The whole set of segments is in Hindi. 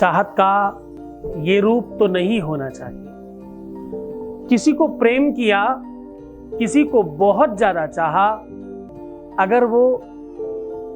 चाहत का ये रूप तो नहीं होना चाहिए। किसी को प्रेम किया, किसी को बहुत ज्यादा चाहा, अगर वो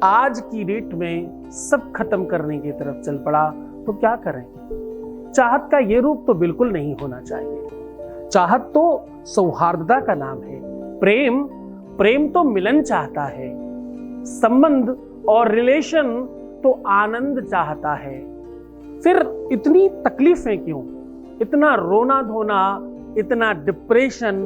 आज की डेट में सब खत्म करने की तरफ चल पड़ा तो क्या करें। चाहत का ये रूप तो बिल्कुल नहीं होना चाहिए। चाहत तो सौहार्दता का नाम है। प्रेम प्रेम तो मिलन चाहता है। संबंध और रिलेशन तो आनंद चाहता है। फिर इतनी तकलीफें क्यों, इतना रोना धोना, इतना डिप्रेशन,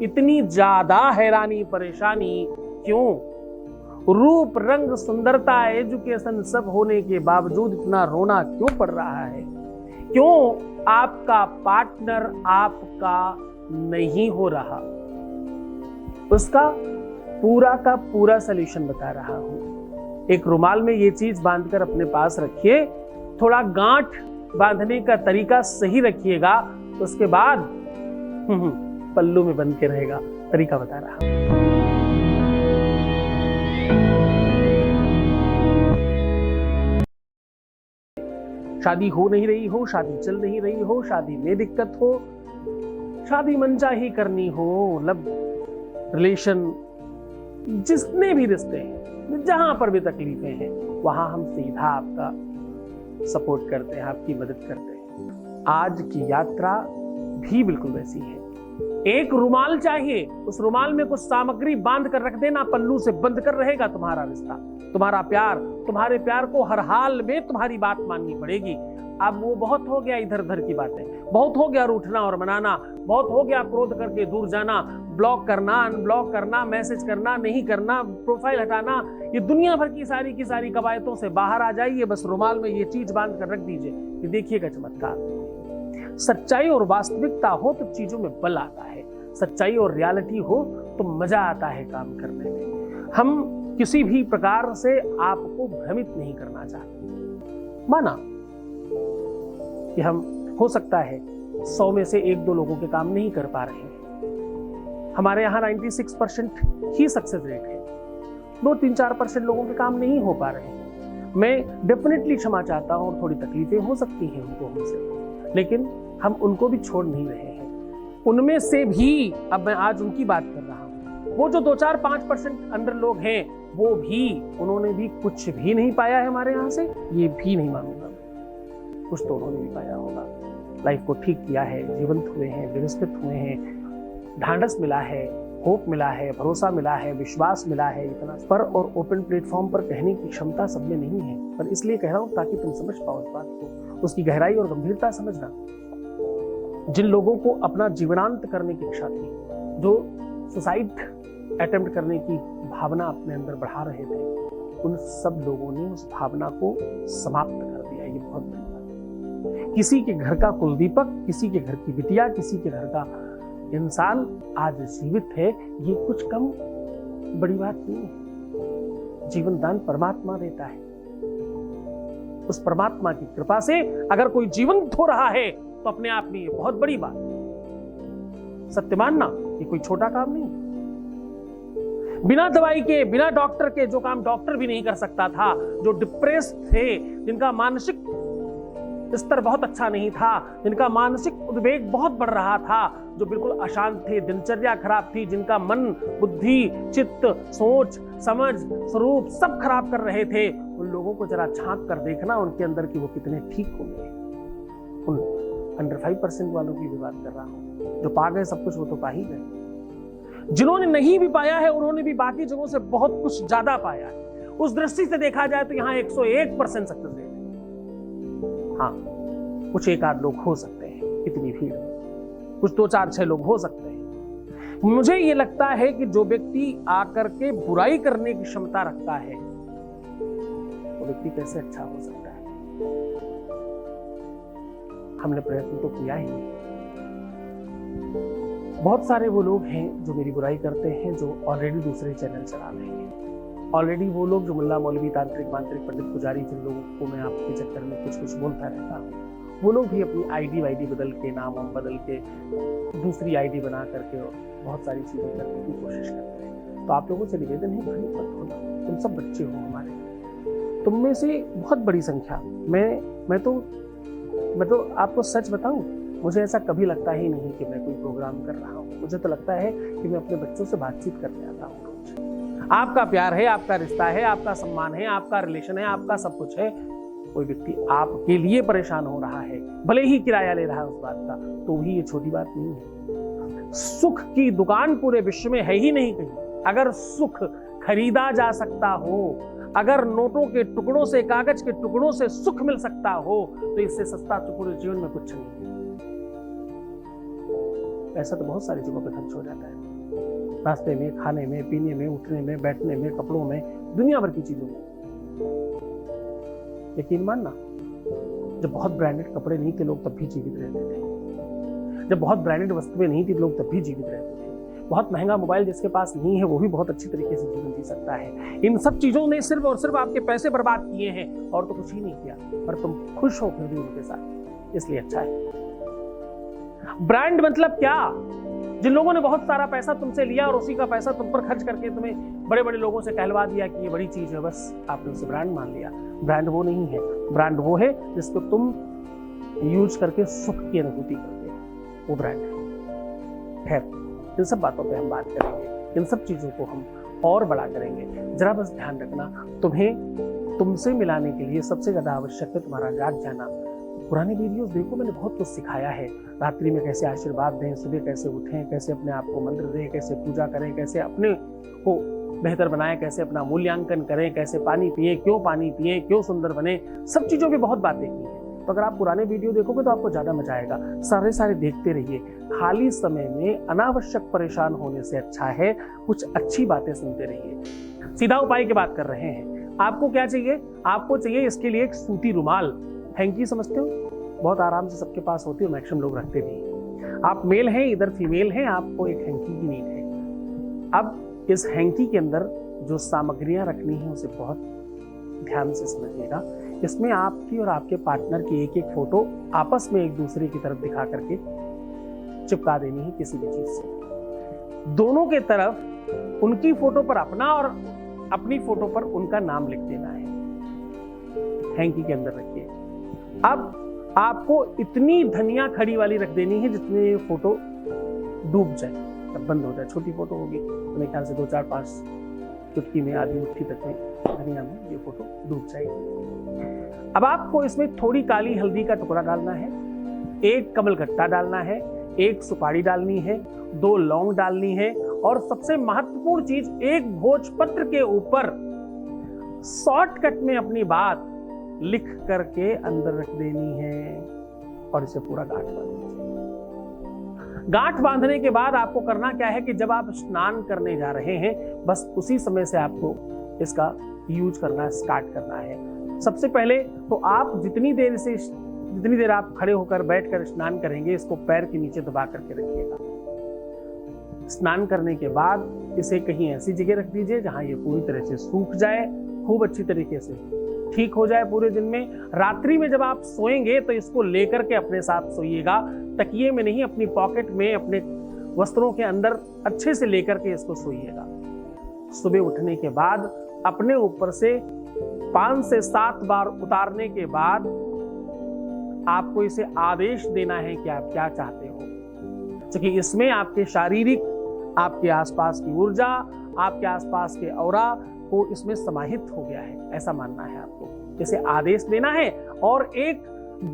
इतनी ज्यादा हैरानी परेशानी क्यों। रूप रंग सुंदरता एजुकेशन सब होने के बावजूद इतना रोना क्यों पड़ रहा है। क्यों आपका पार्टनर आपका नहीं हो रहा। उसका पूरा का पूरा सलूशन बता रहा हूं। एक रुमाल में ये चीज बांधकर अपने पास रखिए, थोड़ा गांठ बांधने का तरीका सही रखिएगा, उसके बाद पल्लू में बंध के रहेगा। तरीका बता रहा हूं। शादी हो नहीं रही हो, शादी चल नहीं रही हो, शादी में दिक्कत हो, शादी मनचाही करनी हो, लव रिलेशन, जितने भी रिश्ते हैं, जहां पर भी तकलीफें हैं, वहां हम सीधा आपका सपोर्ट करते हैं, आपकी मदद करते हैं। आज की यात्रा भी बिल्कुल वैसी है। एक रुमाल चाहिए, उस रुमाल में कुछ सामग्री बांध कर रख देना, पल्लू से बंद कर रहेगा तुम्हारा रिश्ता, तुम्हारा प्यार। तुम्हारे प्यार को हर हाल में तुम्हारी बात माननी पड़ेगी। अब वो बहुत हो गया इधर उधर की बातें, बहुत हो गया रूठना और मनाना, बहुत हो गया क्रोध करके दूर जाना, ब्लॉक करना, अनब्लॉक करना, मैसेज करना, नहीं करना, प्रोफाइल हटाना। ये दुनिया भर की सारी कवायतों से बाहर आ जाइए। बस रुमाल में ये चीज बांध कर रख दीजिए, ये देखिएगा चमत्कार। सच्चाई और वास्तविकता हो तो चीजों में बल आता है। सच्चाई और रियलिटी हो तो मजा आता है काम करने में। हम किसी भी प्रकार से आपको भ्रमित नहीं करना चाहते। माना कि हम हो सकता है 100 में से 1-2 लोगों के काम नहीं कर पा रहे हैं। हमारे यहाँ 96% ही सक्सेस रेट है। 2-3-4% लोगों के काम नहीं हो पा रहे हैं। मैं डेफिनेटली क्षमा चाहता हूँ और थोड़ी तकलीफें हो सकती हैं उनको हमसे, लेकिन हम उनको भी छोड़ नहीं रहे हैं। उनमें से भी अब मैं आज उनकी बात कर रहा हूँ। वो जो 2-4-5% अंदर लोग हैं, वो भी, उन्होंने भी कुछ भी नहीं पाया है हमारे यहाँ से, ये भी नहीं मानूंगा। कुछ तो उन्होंने भी पाया होगा, लाइफ को ठीक किया है, जीवंत हुए हैं, व्यवस्थित हुए हैं, ढांढस मिला है, होप मिला है, भरोसा मिला है, विश्वास मिला है। इतना पर और ओपन प्लेटफॉर्म पर कहने की क्षमता सब में नहीं है, पर इसलिए कह रहा हूं ताकि तुम समझ पाओ इस बात को, उसकी गहराई और गंभीरता समझना। जिन लोगों को अपना जीवनांत करने की इच्छा थी, जो सुसाइड अटेम्प्ट करने की भावना अपने अंदर बढ़ा रहे थे, उन सब लोगों ने उस भावना को समाप्त कर दिया। ये बहुत बड़ी बात है। किसी के घर का कुलदीपक, किसी के घर की बिटिया, किसी के घर का इंसान आज जीवित है, ये कुछ कम बड़ी बात नहीं है। जीवन दान परमात्मा देता है। उस परमात्मा की कृपा से अगर कोई जीवंत हो रहा है तो अपने आप में ये बहुत बड़ी बात है। सत्य मानना ये कोई छोटा काम नहीं है। बिना दवाई के, बिना डॉक्टर के, जो काम डॉक्टर भी नहीं कर सकता था, जो डिप्रेस्ड थे, जिनका मानसिक स्तर बहुत अच्छा नहीं था, जिनका मानसिक उद्वेग बहुत बढ़ रहा था, जो बिल्कुल अशांत थे, दिनचर्या खराब थी, जिनका मन, बुद्धि, चित्त, सोच, समझ, स्वरूप सब खराब कर रहे थे, उन लोगों को जरा झांक कर देखना उनके अंदर कि वो कितने ठीक हो गए। उन अंडर 5% वालों की भी बात कर रहा हूं। जो पा गए सब कुछ, वो तो पा ही गए। जिन्होंने नहीं भी पाया है, उन्होंने भी बाकी जगहों से बहुत कुछ ज्यादा पाया है। उस दृष्टि से देखा जाए तो यहाँ 101% सक्सेस रेट है। हाँ, कुछ 1-8 लोग हो सकते हैं इतनी भीड़ में, कुछ 2-4-6 लोग हो सकते हैं। मुझे ये लगता है कि जो व्यक्ति आकर के बुराई करने की क्षमता रखता है, वो व्यक्ति कैसे अच्छा हो सकता है। हमने प्रयत्न तो किया ही नहीं। बहुत सारे वो लोग हैं जो मेरी बुराई करते हैं, जो ऑलरेडी दूसरे चैनल चला रहे हैं। ऑलरेडी वो लोग जो मुल्ला मौलवी, तांत्रिक, मांत्रिक, पंडित, पुजारी, जिन लोगों को मैं आपके चक्कर में कुछ कुछ बोलता रहता हूँ, वो लोग भी अपनी आईडी वाईडी बदल के, नाम वाम बदल के, दूसरी आईडी बना करके बहुत सारी चीजें करने की कोशिश करते हैं। तो आप लोगों से निवेदन है, भ्रमित मत होना। तुम सब बच्चे हो हमारे, तुम में से बहुत बड़ी संख्या, मैं तो मैं तो आपको सच बताऊं, मुझे ऐसा कभी लगता ही नहीं कि मैं कोई प्रोग्राम कर रहा हूँ। मुझे तो लगता है कि मैं अपने बच्चों से बातचीत करने आता हूँ रोज। आपका प्यार है, आपका रिश्ता है, आपका सम्मान है, आपका रिलेशन है, आपका सब कुछ है। कोई व्यक्ति आपके लिए परेशान हो रहा है, भले ही किराया ले रहा है उस बात का, तो भी ये छोटी बात नहीं है। सुख की दुकान पूरे विश्व में है ही नहीं कहीं। अगर सुख खरीदा जा सकता हो, अगर नोटों के टुकड़ों से, कागज के टुकड़ों से सुख मिल सकता हो, तो इससे सस्ता तो पूरे जीवन में कुछ नहीं है। पैसा तो बहुत सारी जगहों पे खर्च हो जाता है, रास्ते में, खाने में, पीने में, उठने में, बैठने में, कपड़ों में, दुनिया भर की चीजों में। यकीन मानना, जब बहुत ब्रांडेड कपड़े नहीं थे लोग तब भी जीवित रहते थे, जब बहुत ब्रांडेड वस्तुएं नहीं थी लोग तब भी जीवित रहते थे, बहुत महंगा मोबाइल जिसके पास नहीं है वो भी बहुत अच्छी तरीके से जीवन जी सकता है। इन सब चीजों ने सिर्फ और सिर्फ आपके पैसे बर्बाद किए हैं और तो कुछ ही नहीं किया, पर तुम खुश हो फिर भी उनके साथ, इसलिए अच्छा है। ब्रांड मतलब क्या? जिन लोगों ने बहुत सारा पैसा तुमसे लिया और उसी का पैसा तुम पर खर्च करके तुम्हें बड़े बड़े लोगों से कहलवा दिया कि ये बड़ी चीज है, बस आपने उसे ब्रांड मान लिया। ब्रांड वो नहीं है, ब्रांड वो है जिसको तुम यूज करके सुख की अनुभूति करते हो, वो ब्रांड है। खैर, इन सब बातों पे हम बात करेंगे, इन सब चीजों को हम और बड़ा करेंगे। जरा बस ध्यान रखना, तुम्हें तुमसे मिलाने के लिए सबसे ज्यादा आवश्यक है तुम्हारा जाग जाना। पुराने वीडियोस देखो, मैंने बहुत कुछ सिखाया है। रात्रि में कैसे आशीर्वाद दें, सुबह कैसे उठें, कैसे अपने आप को मंत्र दें, कैसे पूजा करें, कैसे अपने को बेहतर बनाएं, कैसे अपना मूल्यांकन करें, कैसे पानी पिए, क्यों पानी पिए, क्यों सुंदर बने, सब चीजों की बहुत बातें की हैं। तो अगर आप पुराने वीडियो देखोगे तो आपको ज्यादा मजा आएगा। सारे देखते रहिए। खाली समय में अनावश्यक परेशान होने से अच्छा है कुछ अच्छी बातें सुनते रहिए। सीधा उपाय की बात कर रहे हैं। आपको क्या चाहिए? आपको चाहिए इसके लिए एक सूती रुमाल। हैंकी समझते हो? बहुत आराम से सबके पास होती है, मैक्सिमम लोग रखते भी हैं। आप मेल हैं, इधर फीमेल हैं, आपको एक हैंकी की नीड है। अब इस हैंकी के अंदर जो सामग्रियां रखनी है उसे बहुत ध्यान से समझिएगा। इसमें आपकी और आपके पार्टनर की एक एक फोटो आपस में एक दूसरे की तरफ दिखा करके चिपका देनी है किसी भी चीज से। दोनों के तरफ उनकी फोटो पर अपना और अपनी फोटो पर उनका नाम लिख देना है, हैंकी के अंदर रखिए। अब आपको इतनी धनिया खड़ी वाली रख देनी है जितने ये फोटो डूब जाए, तब बंद हो जाए। छोटी फोटो होगी तो मेरे ख्याल से 2 4 5 चुटकी में, आधी मुट्ठी तक में धनिया में ये फोटो डूब जाएगी। अब आपको इसमें थोड़ी काली हल्दी का टुकड़ा डालना है, 1 कमलगट्टा डालना है, 1 सुपारी डालनी है, 2 लौंग डालनी है, और सबसे महत्वपूर्ण चीज, 1 भोजपत्र के ऊपर शॉर्टकट में अपनी बात लिख करके अंदर रख देनी है और इसे पूरा गांठ बांध दीजिए। गांठ बांधने के बाद आपको करना क्या है कि जब आप स्नान करने जा रहे हैं, बस उसी समय से आपको इसका यूज करना स्टार्ट करना है। सबसे पहले तो आप जितनी देर आप खड़े होकर बैठकर स्नान करेंगे, इसको पैर के नीचे दबा करके रखिएगा। स्नान करने के बाद इसे कहीं ऐसी जगह रख दीजिए जहां ये पूरी तरह से सूख जाए, खूब अच्छी तरीके से ठीक हो जाए पूरे दिन में। रात्रि में जब आप सोएंगे तो इसको लेकर के अपने साथ सोइएगा, तकिए में नहीं, अपनी पॉकेट में, अपने वस्त्रों के अंदर अच्छे से लेकर के इसको सोइएगा। सुबह उठने के बाद अपने ऊपर से 5 से 7 बार उतारने के बाद आपको इसे आदेश देना है कि आप क्या चाहते हो, क्योंकि इसमें आपके शारीरिक, आपके आसपास की ऊर्जा, आपके आसपास के औरा को इसमें समाहित हो गया है, ऐसा मानना है आपको। इसे आदेश देना है। और एक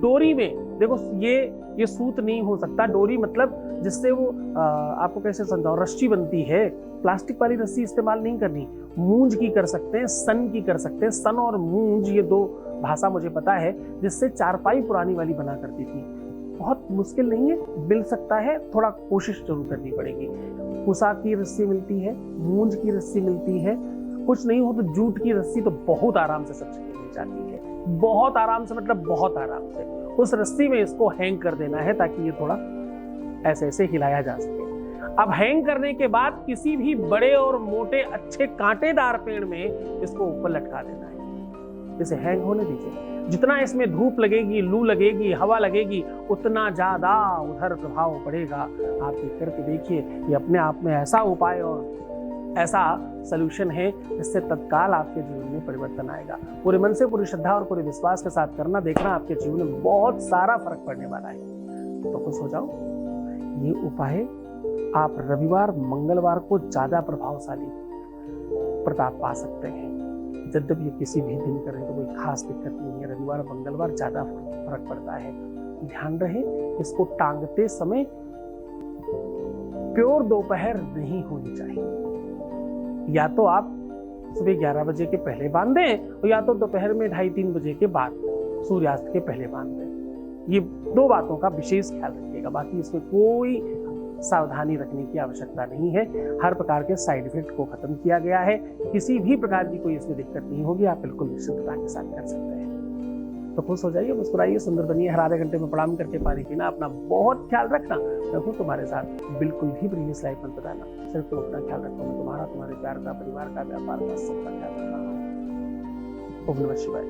डोरी में, देखो ये सूत नहीं हो सकता, डोरी मतलब जिससे वो आपको कैसे समझाऊं, रस्सी बनती है। प्लास्टिक वाली रस्सी इस्तेमाल नहीं करनी, मूंज की कर सकते हैं, सन की कर सकते हैं। सन और मूंज ये 2 भाषा मुझे पता है, जिससे चारपाई पुरानी वाली बना करती थी। बहुत मुश्किल नहीं है, मिल सकता है, थोड़ा कोशिश जरूर करनी पड़ेगी। कुसा की रस्सी मिलती है, मूंज की रस्सी मिलती है, कुछ नहीं हो तो जूट की रस्सी तो बहुत आराम से सब जगह मिल जाती है, बहुत आराम से, मतलब बहुत आराम से। उस रस्सी में इसको हैंग कर देना है ताकि ये थोड़ा ऐसे ऐसे हिलाया जा सके। अब हैंग करने के बाद किसी भी बड़े और मोटे अच्छे कांटेदार पेड़ में इसको ऊपर लटका देना है। इसे हैंग होने दीजिए। जितना इसमें धूप लगेगी, लू लगेगी, हवा लगेगी, उतना ज्यादा उधर प्रभाव पड़ेगा। आप करके देखिए, ये अपने आप में ऐसा उपाय और ऐसा सलूशन है जिससे तत्काल आपके जीवन में परिवर्तन आएगा। पूरे मन से, पूरी श्रद्धा और पूरे विश्वास के साथ करना, देखना आपके जीवन में बहुत सारा फर्क पड़ने वाला है। तो खुश हो जाओ। ये उपाय आप रविवार मंगलवार को ज्यादा प्रभावशाली प्रताप पा सकते हैं। यद्यपि किसी भी दिन करें तो कोई खास दिक्कत नहीं है, रविवार मंगलवार ज्यादा फर्क पड़ता है। ध्यान रहे इसको टांगते समय प्योर दोपहर नहीं होनी चाहिए। या तो आप सुबह 11 बजे के पहले बांध दें और या तो दोपहर में 2:30-3 बजे के बाद सूर्यास्त के पहले बांध दें। ये 2 बातों का विशेष ख्याल रखिएगा। बाकी इसमें कोई सावधानी रखने की आवश्यकता नहीं है। हर प्रकार के साइड इफेक्ट को खत्म किया गया है। किसी भी प्रकार की कोई इसमें दिक्कत नहीं होगी। आप बिल्कुल निश्चिंतता के साथ कर सकते हैं। तो खुश हो जाइए, मुस्कुराइए, सुंदर बनिए। हर आधे घंटे में प्रणाम करके पानी पीना, अपना बहुत ख्याल रखना। मैं हूँ तुम्हारे साथ, बिल्कुल भी प्रीवियस लाइफ मत बताना। सिर्फ तुम अपना ख्याल रखो, मैं तुम्हारा, तुम्हारे प्यार का, परिवार का, व्यापार का, सबका ख्याल रखना। ओम नमः शिवाय।